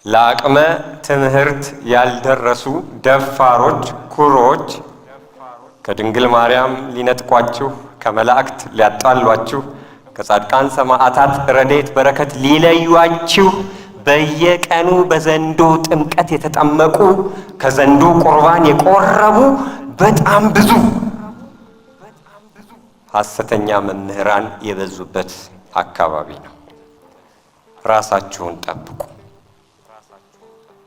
ለአቅመ ትምህርት ያልደረሱ ደፋሮች ኩሮች ከድንግል ማርያም ሊነጥቋችሁ፣ ከመላእክት ሊያጣሏችሁ፣ ከጻድቃን ሰማዕታት ረድኤት በረከት ሊለዩአችሁ በየቀኑ በዘንዶ ጥምቀት የተጠመቁ ከዘንዶ ቁርባን የቆረቡ በጣም ብዙ ሐሰተኛ መምህራን የበዙበት አካባቢ ነው። ራሳችሁን ጠብቁ፣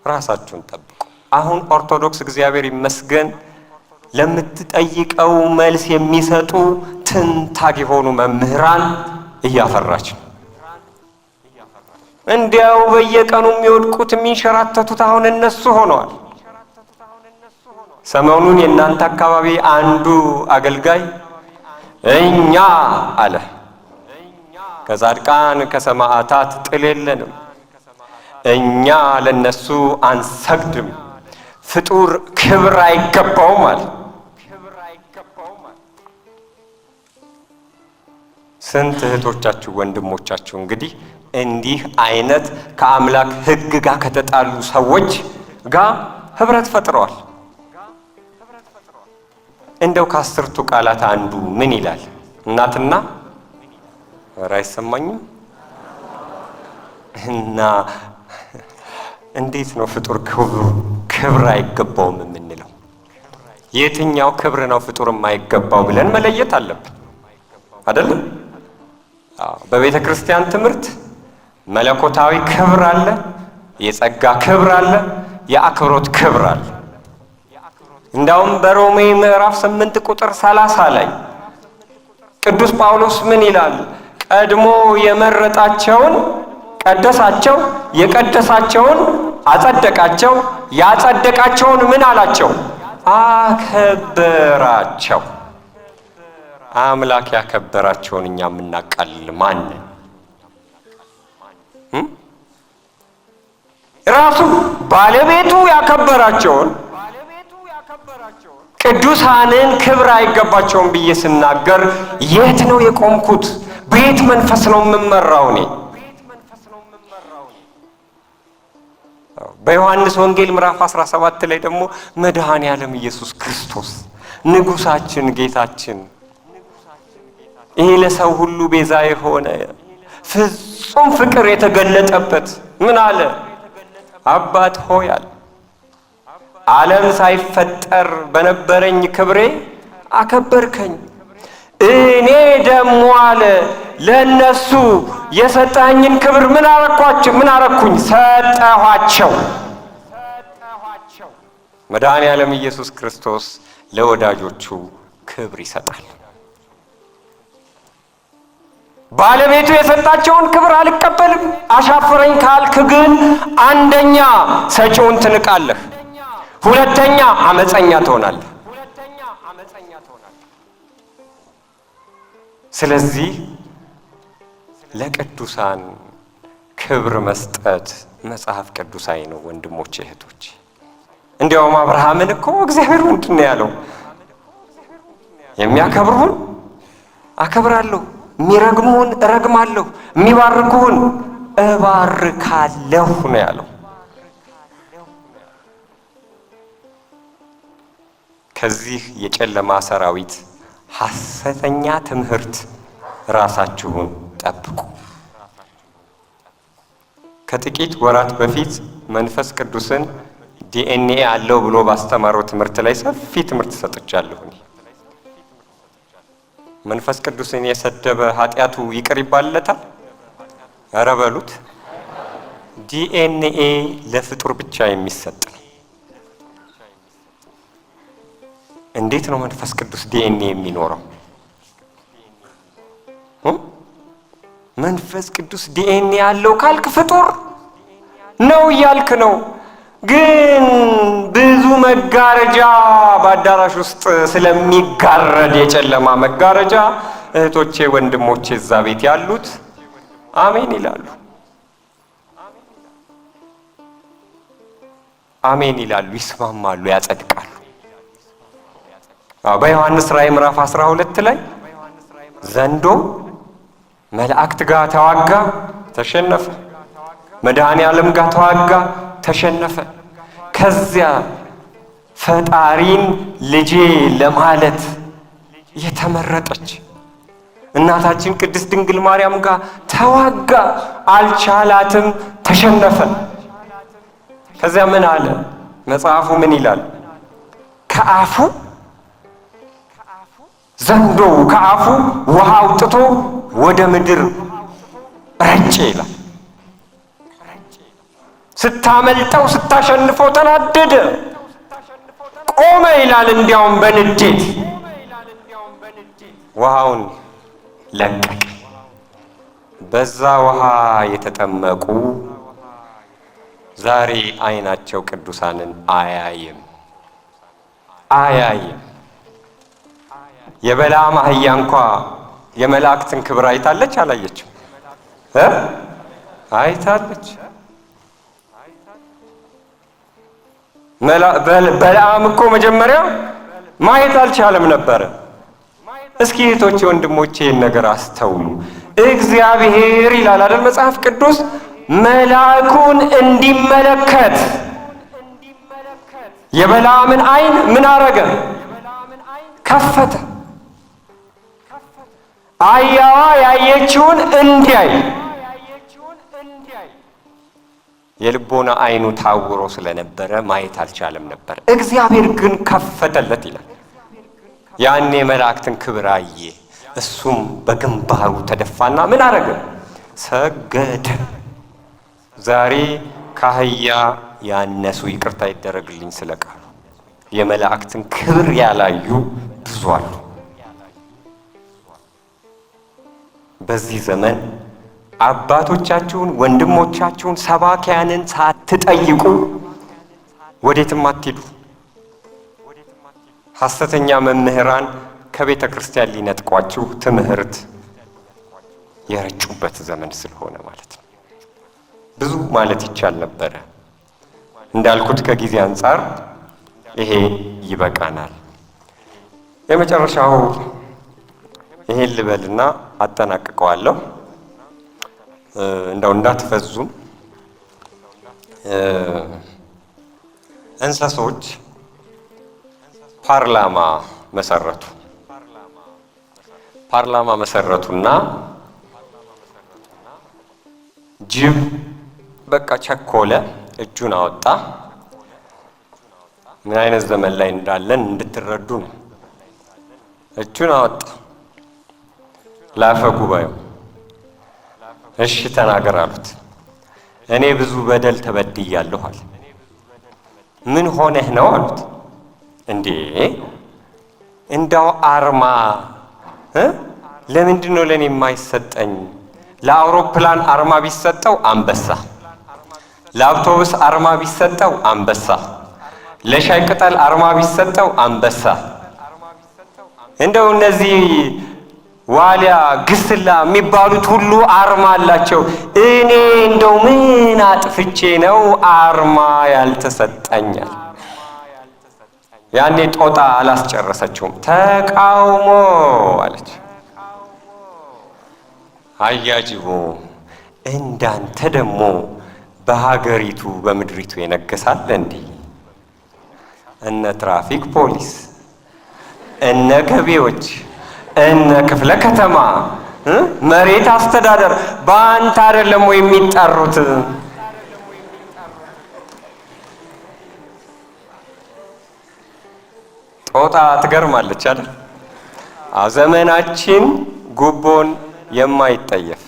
ራሳችሁን ጠብቁ። አሁን ኦርቶዶክስ እግዚአብሔር ይመስገን ለምትጠይቀው መልስ የሚሰጡ ትንታግ የሆኑ መምህራን እያፈራች ነው። እንዲያው በየቀኑ የሚወድቁት የሚንሸራተቱት አሁን እነሱ ሆነዋል። ሰሞኑን የእናንተ አካባቢ አንዱ አገልጋይ እኛ አለ ከጻድቃን ከሰማዕታት ጥል የለንም፣ እኛ ለነሱ አንሰግድም፣ ፍጡር ክብር አይገባውም አለ። ስንት እህቶቻችሁ ወንድሞቻችሁ እንግዲህ እንዲህ አይነት ከአምላክ ሕግ ጋር ከተጣሉ ሰዎች ጋር ህብረት ፈጥረዋል። እንደው ከአስርቱ ቃላት አንዱ ምን ይላል? እናትና ኧረ አይሰማኝም። እና እንዴት ነው ፍጡር ክብር አይገባውም የምንለው? የትኛው ክብር ነው ፍጡር የማይገባው ብለን መለየት አለብን አይደለም? በቤተ ክርስቲያን ትምህርት መለኮታዊ ክብር አለ፣ የጸጋ ክብር አለ፣ የአክብሮት ክብር አለ። እንዳውም በሮሜ ምዕራፍ 8 ቁጥር 30 ላይ ቅዱስ ጳውሎስ ምን ይላል? ቀድሞ የመረጣቸውን ቀደሳቸው፣ የቀደሳቸውን አጸደቃቸው፣ ያጸደቃቸውን ምን አላቸው? አከበራቸው። አምላክ ያከበራቸውን እኛ የምናቃልል ማን? ራሱ ባለቤቱ ያከበራቸውን ቅዱሳንን ክብር አይገባቸውም ብዬ ስናገር የት ነው የቆምኩት? በየት መንፈስ ነው የምመራው? እኔ በዮሐንስ ወንጌል ምዕራፍ 17 ላይ ደግሞ መድኃኔ ዓለም ኢየሱስ ክርስቶስ ንጉሳችን፣ ጌታችን፣ ይሄ ለሰው ሁሉ ቤዛ የሆነ ፍጹም ፍቅር የተገለጠበት ምን አለ? አባት ሆይ አለ ዓለም ሳይፈጠር በነበረኝ ክብሬ አከበርከኝ። እኔ ደግሞ አለ ለነሱ የሰጠኝን ክብር ምን አረኳቸው? ምን አረኩኝ? ሰጠኋቸው። መድኃኔ ዓለም ኢየሱስ ክርስቶስ ለወዳጆቹ ክብር ይሰጣል። ባለቤቱ የሰጣቸውን ክብር አልቀበልም አሻፈረኝ ካልክ ግን አንደኛ ሰጪውን ትንቃለህ፣ ሁለተኛ አመፀኛ ትሆናለህ። ስለዚህ ለቅዱሳን ክብር መስጠት መጽሐፍ ቅዱሳዊ ነው። ወንድሞቼ እህቶቼ፣ እንዲያውም አብርሃምን እኮ እግዚአብሔር ምንድን ነው ያለው? የሚያከብሩን አከብራለሁ፣ የሚረግሙን እረግማለሁ፣ የሚባርኩን እባርካለሁ ነው ያለው። ከዚህ የጨለማ ሰራዊት ሐሰተኛ ትምህርት ራሳችሁን ጠብቁ። ከጥቂት ወራት በፊት መንፈስ ቅዱስን ዲኤንኤ አለው ብሎ ባስተማረው ትምህርት ላይ ሰፊ ትምህርት ሰጥቻለሁ። መንፈስ ቅዱስን የሰደበ ኃጢአቱ ይቅር ይባልለታል? ኧረ በሉት። ዲኤንኤ ለፍጡር ብቻ የሚሰጥ ነው። እንዴት ነው መንፈስ ቅዱስ ዲኤንኤ የሚኖረው? መንፈስ ቅዱስ ዲኤንኤ ያለው ካልክ ፍጡር ነው እያልክ ነው። ግን ብዙ መጋረጃ በአዳራሽ ውስጥ ስለሚጋረድ የጨለማ መጋረጃ እህቶቼ ወንድሞቼ እዛ ቤት ያሉት አሜን ይላሉ። አሜን ይላሉ፣ ይስማማሉ፣ ያጸድቃሉ። በዮሐንስ ራእይ ምዕራፍ 12 ላይ ዘንዶ መላእክት ጋር ተዋጋ፣ ተሸነፈ። መድኃኔ ዓለም ጋር ተዋጋ፣ ተሸነፈ። ከዚያ ፈጣሪን ልጄ ለማለት የተመረጠች እናታችን ቅድስት ድንግል ማርያም ጋር ተዋጋ፣ አልቻላትም፣ ተሸነፈ። ከዚያ ምን አለ መጽሐፉ? ምን ይላል? ከአፉ ዘንዶው ከአፉ ውሃ አውጥቶ ወደ ምድር ረጨ ይላል። ስታመልጠው ስታሸንፈው ተናደደ፣ ቆመ ይላል። እንዲያውም በንዴት ውሃውን ለቀቀ። በዛ ውሃ የተጠመቁ ዛሬ ዓይናቸው ቅዱሳንን አያይም። የበለዓም አህያ እንኳ የመላእክትን ክብር አይታለች አላየችም? አይታለች። በለዓም እኮ መጀመሪያ ማየት አልቻለም ነበረ። እስኪ እህቶቼ ወንድሞቼ ነገር አስተውሉ። እግዚአብሔር ይላል አይደል መጽሐፍ ቅዱስ መልአኩን እንዲመለከት የበለዓምን ዓይን ምን አረገ? ከፈተ። አህያዋ ያየችውን እንዲያይ የልቦና ዓይኑ ታውሮ ስለነበረ ማየት አልቻለም ነበር። እግዚአብሔር ግን ከፈተለት ይላል። ያኔ መላእክትን ክብር አየ። እሱም በግንባሩ ተደፋና ምን አረገ? ሰገደ። ዛሬ ከአህያ ያነሱ ይቅርታ ይደረግልኝ ስለቃሉ የመላእክትን ክብር ያላዩ ብዙ አሉ። በዚህ ዘመን አባቶቻችሁን ወንድሞቻችሁን ሰባኪያንን ሳትጠይቁ ወዴትም አትሄዱ። ሐሰተኛ መምህራን ከቤተ ክርስቲያን ሊነጥቋችሁ ትምህርት የረጩበት ዘመን ስለሆነ ማለት ነው። ብዙ ማለት ይቻል ነበረ። እንዳልኩት ከጊዜ አንጻር ይሄ ይበቃናል። የመጨረሻው ይሄን ልበልና አጠናቅቀዋለሁ። እንደው እንዳትፈዙም። እንስሶች ፓርላማ መሰረቱና ጅብ በቃ ቸኮለ፣ እጁን አወጣ። ምን አይነት ዘመን ላይ እንዳለን እንድትረዱ ነው። እጁን አወጣ ለአፈ ጉባኤው። እሺ ተናገር አሉት። እኔ ብዙ በደል ተበድያለሁ አለ። ምን ሆነህ ነው አሉት። እንዴ እንዳው አርማ ለምንድን ነው ለኔ የማይሰጠኝ? ለአውሮፕላን አርማ ቢሰጠው አንበሳ፣ ለአውቶቡስ አርማ ቢሰጠው አንበሳ፣ ለሻይ ቅጠል አርማ ቢሰጠው አንበሳ። እንደው እነዚህ ዋሊያ፣ ግስላ የሚባሉት ሁሉ አርማ አላቸው። እኔ እንደው ምን አጥፍቼ ነው አርማ ያልተሰጠኛል? ያኔ ጦጣ አላስጨረሰችውም። ተቃውሞ አለች። አያጅቦ እንዳንተ ደግሞ በሀገሪቱ በምድሪቱ የነገሳል እንዴ? እነ ትራፊክ ፖሊስ፣ እነ ገቢዎች፣ እነ ክፍለ ከተማ፣ መሬት አስተዳደር በአንተ አይደለም ወይ የሚጠሩት? ጦጣ ትገርማለች አይደል? ዘመናችን ጉቦን የማይጠየፍ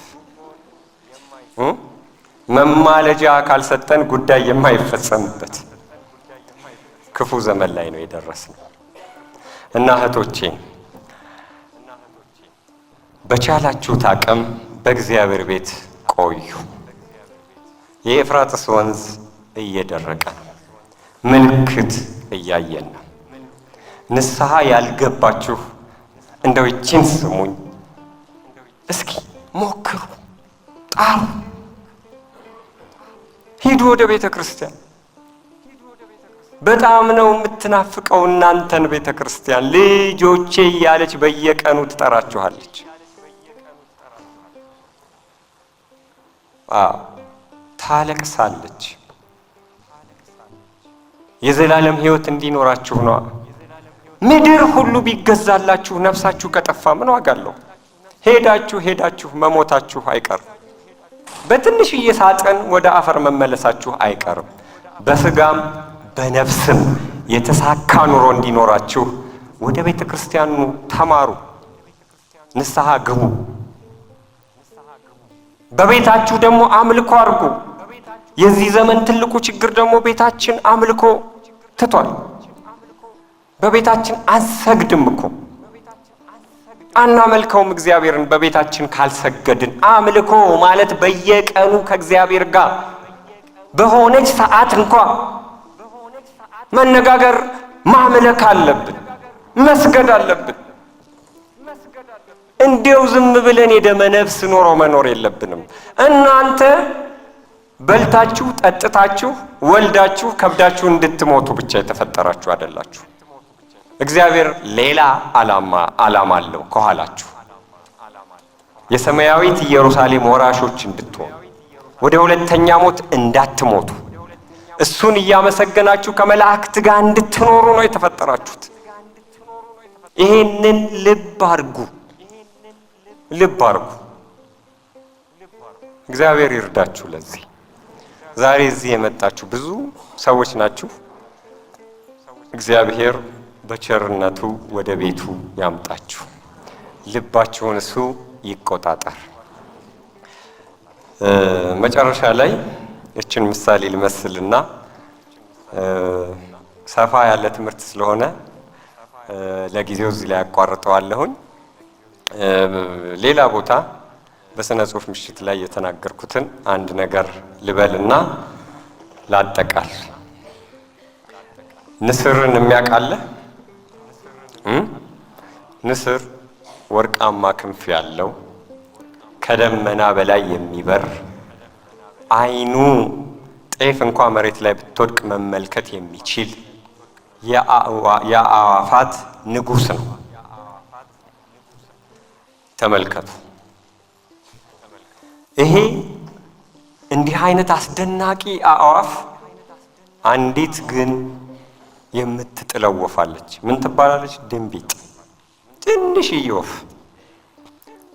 መማለጃ ካልሰጠን ጉዳይ የማይፈጸምበት ክፉ ዘመን ላይ ነው የደረስነው። እና እህቶቼ በቻላችሁት አቅም በእግዚአብሔር ቤት ቆዩ። የኤፍራጥስ ወንዝ እየደረቀ ነው። ምልክት እያየን ነው። ንስሐ ያልገባችሁ እንደው ይችን ስሙኝ እስኪ ሞክሩ፣ ጣሩ፣ ሂዱ ወደ ቤተ ክርስቲያን። በጣም ነው የምትናፍቀው እናንተን ቤተ ክርስቲያን። ልጆቼ እያለች በየቀኑ ትጠራችኋለች። ታለቅሳለች። የዘላለም ሕይወት እንዲኖራችሁ ነው። ምድር ሁሉ ቢገዛላችሁ ነፍሳችሁ ከጠፋ ምን ዋጋ አለው? ሄዳችሁ መሞታችሁ አይቀርም። በትንሽዬ ሳጥን ወደ አፈር መመለሳችሁ አይቀርም። በስጋም በነፍስም የተሳካ ኑሮ እንዲኖራችሁ ወደ ቤተ ክርስቲያኑ ተማሩ፣ ንስሐ ግቡ። በቤታችሁ ደግሞ አምልኮ አድርጉ። የዚህ ዘመን ትልቁ ችግር ደግሞ ቤታችን አምልኮ ትቷል። በቤታችን አንሰግድም እኮ አናመልከውም እግዚአብሔርን በቤታችን ካልሰገድን። አምልኮ ማለት በየቀኑ ከእግዚአብሔር ጋር በሆነች ሰዓት እንኳ መነጋገር፣ ማምለክ አለብን፣ መስገድ አለብን። እንዲው ዝም ብለን የደመ ነፍስ ኖሮ መኖር የለብንም። እናንተ በልታችሁ ጠጥታችሁ ወልዳችሁ ከብዳችሁ እንድትሞቱ ብቻ የተፈጠራችሁ አይደላችሁ። እግዚአብሔር ሌላ ዓላማ አለው ከኋላችሁ። የሰማያዊት ኢየሩሳሌም ወራሾች እንድትሆኑ፣ ወደ ሁለተኛ ሞት እንዳትሞቱ፣ እሱን እያመሰገናችሁ ከመላእክት ጋር እንድትኖሩ ነው የተፈጠራችሁት። ይሄንን ልብ አድርጉ። እግዚአብሔር ይርዳችሁ። ለዚህ ዛሬ እዚህ የመጣችሁ ብዙ ሰዎች ናችሁ። እግዚአብሔር በቸርነቱ ወደ ቤቱ ያምጣችሁ። ልባችሁን እሱ ይቆጣጠር። መጨረሻ ላይ እችን ምሳሌ ልመስልና ሰፋ ያለ ትምህርት ስለሆነ ለጊዜው እዚህ ላይ አቋርጠዋለሁኝ። ሌላ ቦታ በስነ ጽሑፍ ምሽት ላይ የተናገርኩትን አንድ ነገር ልበልና ላጠቃል። ንስርን የሚያውቃለ? ንስር ወርቃማ ክንፍ ያለው ከደመና በላይ የሚበር ዓይኑ ጤፍ እንኳ መሬት ላይ ብትወድቅ መመልከት የሚችል የአዕዋፋት ንጉሥ ነው። ተመልከቱ። ይሄ እንዲህ አይነት አስደናቂ አዕዋፍ አንዲት ግን የምትጥለው ወፍ አለች። ምን ትባላለች? ድንቢጥ። ትንሽዬ ወፍ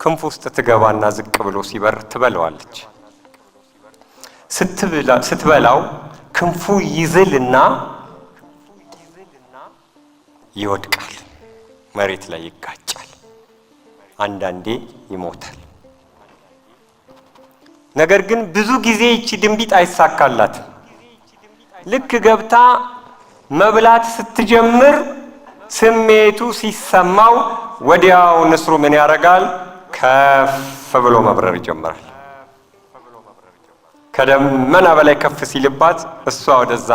ክንፍ ውስጥ ትገባና ዝቅ ብሎ ሲበር ትበለዋለች። ስትበላው ክንፉ ይዝልና ይወድቃል፣ መሬት ላይ ይጋጫል፣ አንዳንዴ ይሞታል። ነገር ግን ብዙ ጊዜ ይቺ ድንቢጥ አይሳካላትም። ልክ ገብታ መብላት ስትጀምር ስሜቱ ሲሰማው ወዲያው ንስሩ ምን ያደርጋል? ከፍ ብሎ መብረር ይጀምራል። ከደመና በላይ ከፍ ሲልባት እሷ ወደዛ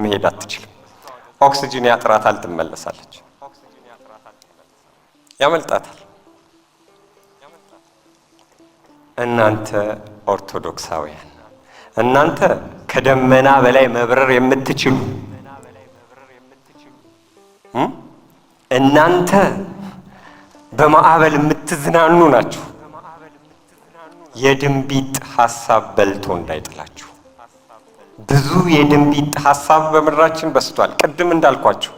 መሄድ አትችልም። ኦክሲጅን ያጥራታል፣ ትመለሳለች፣ ያመልጣታል። እናንተ ኦርቶዶክሳውያን፣ እናንተ ከደመና በላይ መብረር የምትችሉ፣ እናንተ በማዕበል የምትዝናኑ ናችሁ። የድንቢጥ ሐሳብ በልቶ እንዳይጥላችሁ። ብዙ የድንቢጥ ሐሳብ በምድራችን በስቷል። ቅድም እንዳልኳችሁ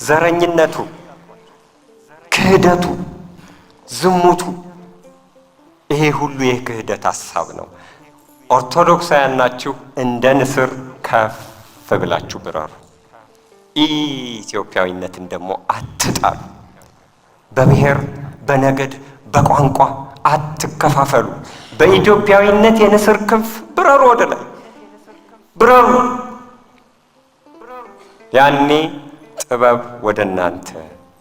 ዘረኝነቱ፣ ክህደቱ፣ ዝሙቱ፣ ይሄ ሁሉ የክህደት ሐሳብ ነው። ኦርቶዶክሳውያን ናችሁ፣ እንደ ንስር ከፍ ብላችሁ ብረሩ። ኢትዮጵያዊነትን ደግሞ አትጣሉ። በብሔር፣ በነገድ፣ በቋንቋ አትከፋፈሉ። በኢትዮጵያዊነት የንስር ክንፍ ብረሩ፣ ወደ ላይ ብረሩ። ያኔ ጥበብ ወደ እናንተ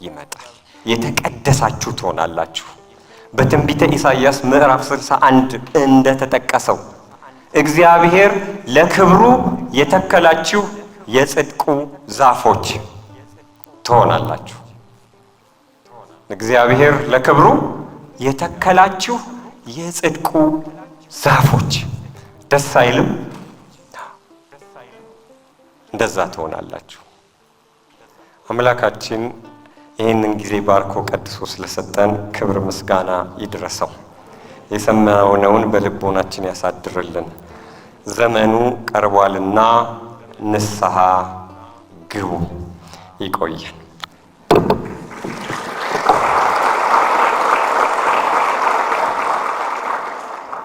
ይመጣል፣ የተቀደሳችሁ ትሆናላችሁ። በትንቢተ ኢሳይያስ ምዕራፍ 61 እንደተጠቀሰው እግዚአብሔር ለክብሩ የተከላችሁ የጽድቁ ዛፎች ትሆናላችሁ። እግዚአብሔር ለክብሩ የተከላችሁ የጽድቁ ዛፎች። ደስ አይልም? እንደዛ ትሆናላችሁ። አምላካችን ይህንን ጊዜ ባርኮ ቀድሶ ስለሰጠን ክብር ምስጋና ይድረሰው። የሰማነውን በልቦናችን ያሳድርልን። ዘመኑ ቀርቧልና ንስሐ ግቡ። ይቆየን።